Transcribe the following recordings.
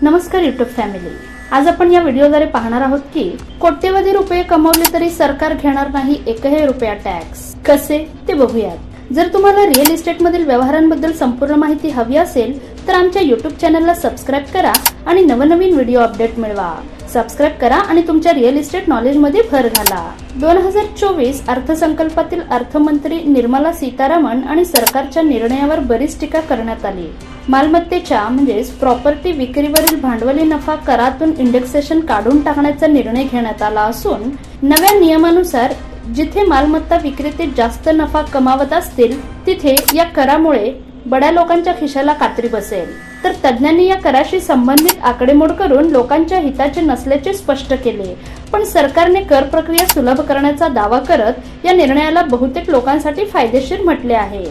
नमस्कार YouTube family. आज आपण या व्हिडिओद्वारे पाहणार आहोत की कोट्यवधी रुपये कमवले तरी सरकार घेणार नाही एकही रुपया टॅक्स। कसे ते बघूयात। जर तुम्हाला रिअल इस्टेट मधील व्यवहारांबद्दल संपूर्ण माहिती हवी असेल तर आमच्या यूट्यूब चॅनलला सबस्क्राइब करा आणि नवनवीन व्हिडिओ अपडेट मिळवा। सबस्क्राइब करा आणि तुमच्या रिअल इस्टेट नॉलेज मध्ये भर घाला। 2024 अर्थसंकल्पातील अर्थमंत्री निर्मला सीतारामन आणि सरकारच्या निर्णयावर बरीच टीका करण्यात आली। मालमत्तेच्या म्हणजे प्रॉपर्टी विक्रीवरील भांडवली नफा करातून इंडेक्सेशन काढून टाकण्याचा निर्णय घेण्यात आला असून नव्या नियमानुसार जिथे मालमत्ता विक्रेते जास्त नफा कमावत असतील तिथे या करामुळे बड्या लोकांच्या खिशाला कात्री बसेल। तर तज्ञांनी या कराशी संबंधित आकडेमोड करून लोकांच्या हिताचे नसल्याचे स्पष्ट केले। पण सरकारने कर प्रक्रिया सुलभ करण्याचा दावा करत या निर्णयाला बहुतेक लोकांसाठी फायदेशीर म्हटले आहे।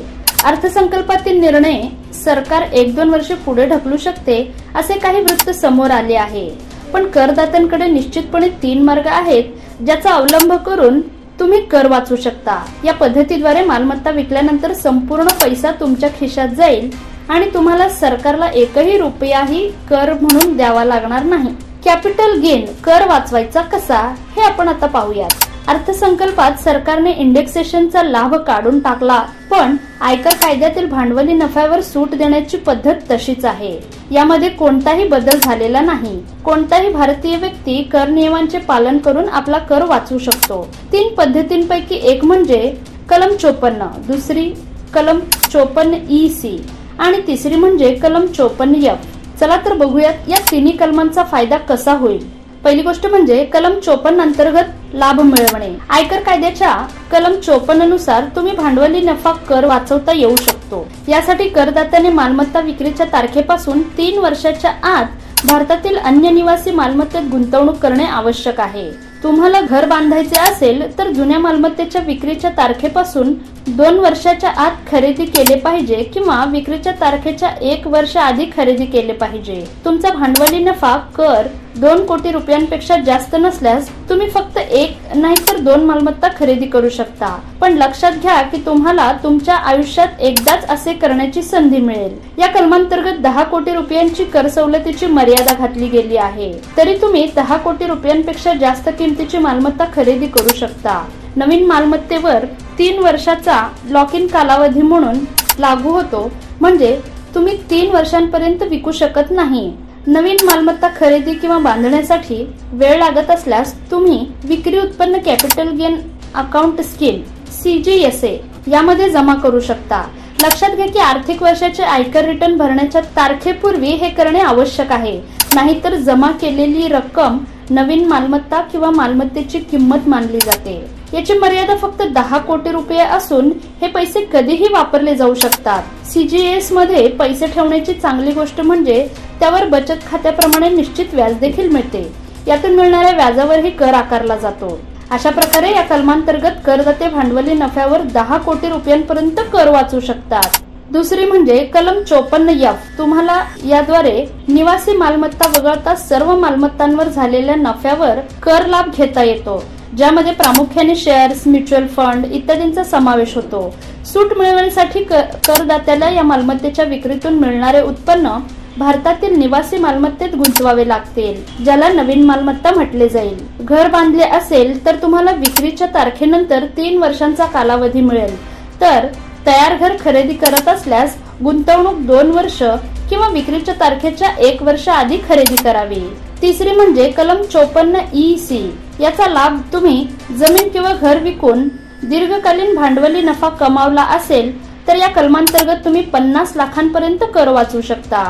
अर्थसंकल्पातील निर्णय सरकार 1-2 वर्षे पुढे ढकलू शकते असे काही वृत्त समोर आले आहे। पण करदात्यांकडे निश्चितपणे 3 मार्ग आहेत ज्याचा अवलंब करून तुम्ही कर वाचू शकता। या पद्धतीद्वारे मालमत्ता विकल्यानंतर संपूर्ण पैसा तुमच्या खिशात जाईल आणि तुम्हाला सरकारला एकही रुपयाही कर म्हणून द्यावा लागणार नाही। कॅपिटल गेन कर वाचवायचा कसा हे आपण आता पाहूयात। अर्थसंकल्पात सरकारने इंडेक्सेशनचा लाभ काढून टाकला, पण आयकर कायद्यातील भांडवली नफ्यावर सूट देण्याची पद्धत तशीच आहे। यामध्ये कोणताही बदल झालेला नाही। कोणताही भारतीय व्यक्ती कर नियमांचे पालन करून आपला कर वाचवू शकतो। 3 पद्धतींपैकी एक म्हणजे कलम 54, दुसरी कलम 54EC आणि तिसरी म्हणजे कलम 54F। चला तर बघूयात या तिन्ही कलमांचा फायदा कसा होईल। पहिली गोष्ट म्हणजे कलम 54 अंतर्गत लाभ मिळवणे। आयकर कायद्याच्या कलम 54 नुसार तुम्ही भांडवली नफा कर वाचवता येऊ शकतो। यासाठी करदात्याने मालमत्ता विक्रीच्या तारखेपासून 3 वर्षाच्या आत भारतातील अन्य निवासी मालमत्तेत गुंतवणूक करणे आवश्यक आहे। तुम्हाला घर बांधायचे असेल तर जुन्या मालमत्तेच्या विक्रीच्या तारखेपासून 2 वर्षाच्या आत खरेदी केले पाहिजे किंवा विक्रीच्या तारखेच्या 1 वर्ष आधी खरेदी केले पाहिजे। तुमचा भांडवली नफा कर 2 कोटी रुपयांपेक्षा जास्त नसल्यास तुम्ही फक्त 1 नाही तर 2 मालमत्ता खरेदी करू शकता। पण लक्षात घ्या की तुम्हाला तुमच्या आयुष्यात एकदाच असे करण्याची संधी मिळेल। या कलमांतर्गत 10 कोटी रुपयांची कर सवलतीची मर्यादा घातली गेली आहे। तरी तुम्ही 10 कोटी रुपयांपेक्षा जास्त किमतीची मालमत्ता खरेदी करू शकता। नवीन मालमत्तेवर 3 वर्षाचा लॉक इन कालावधी म्हणून लागू होतो, म्हणजे तुम्ही 3 वर्षांपर्यंत विकू शकत नाही। नवीन मालमत्ता खरेदी किंवा बांधण्यासाठी वेळ लागत असल्यास तुम्ही विक्री उत्पन्न capital gain account scheme CGSA यामध्ये जमा करू शकता। लक्षात घ्या की आर्थिक वर्षाचे आयकर रिटर्न भरण्याच्या तारखेपूर्वी हे करणे आवश्यक आहे, नाहीतर जमा केलेली रक्कम नवीन मालमत्ता किंवा मालमत्तेची किंमत मानली जाते। याची मर्यादा फक्त 10 कोटी रुपये असून हे पैसे कधीही वापरले जाऊ शकतात। CGS मध्ये पैसे ठेवण्याची चांगली गोष्ट म्हणजे त्यावर बचत खात्याप्रमाणे निश्चित व्याज देखील मिळते। यातून मिळणाऱ्या व्याजावरही कर आकारला जातो। अशा प्रकारे या कलमांतर्गत करदाते भांडवली नफ्यावर 10 कोटी रुपयांपर्यंत कर वाचू शकतात। दुसरी म्हणजे कलम 54F। तुम्हाला याद्वारे निवासी मालमत्ता वगळता सर्व मालमत्तांवर झालेल्या नफ्यावर कर लाभ घेता येतो, ज्यामध्ये प्रामुख्याने शेअर्स, म्युच्युअल फंड इत्यादींचा समावेश होतो। सूट मिळवण्यासाठी करदात्याला या मालमत्तेच्या विक्रीतून मिळणारे उत्पन्न भारतातील निवासी मालमत्तेत गुंतवावे लागतील, ज्याला नवीन मालमत्ता म्हटले जाईल। घर बांधले असेल तर तुम्हाला विक्रीच्या तारखेनंतर 3 वर्षांचा कालावधी मिळेल, तर तयार घर खरेदी करत असल्यास गुंतवणूक 2 वर्ष किंवा विक्रीच्या तारखेच्या 1 वर्ष आधी खरेदी करावी। तिसरी म्हणजे कलम 54EC। याचा लाभ तुम्ही जमीन किंवा घर विकून दीर्घकालीन भांडवली नफा कमावला असेल तर या कलमांतर्गत तुम्ही 50 लाखांपर्यंत कर वाचू शकता।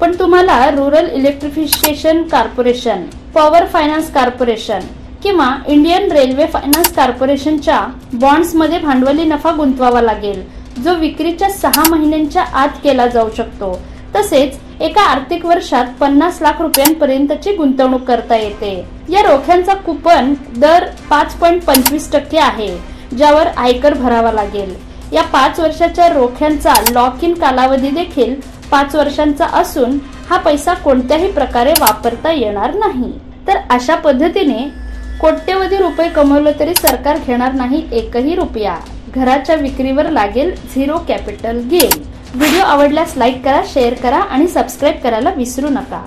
पण तुम्हाला rural electrification corporation, power finance corporation किंवा इंडियन रेल्वे फायनान्स कॉर्पोरेशनच्या बॉन्ड्स मध्ये भांडवली नफा गुंतवावा लागेल, जो विक्रीच्या 6 महिन्यांच्या आत केला जाऊ शकतो। तसेच एका आर्थिक वर्षात 50 लाख रुपयांपर्यंतची गुंतवणूक करता येते। या रोख्यांचा कुपन दर 5.25% आहे, ज्यावर आयकर भरावा लागेल। या 5 वर्षाच्या रोख्यांचा लॉक इन कालावधी देखील 5 वर्षांचा असून हा पैसा कोणत्याही प्रकारे वापरता येणार नाही। तर अशा पद्धतीने कोट्यवधी रुपये कमवले तरी सरकार घेणार नाही एकही रुपया। घराच्या विक्रीवर लागेल 0 कॅपिटल गेन। व्हिडिओ आवडल्यास लाईक करा, शेअर करा आणि सबस्क्राइब करायला विसरू नका।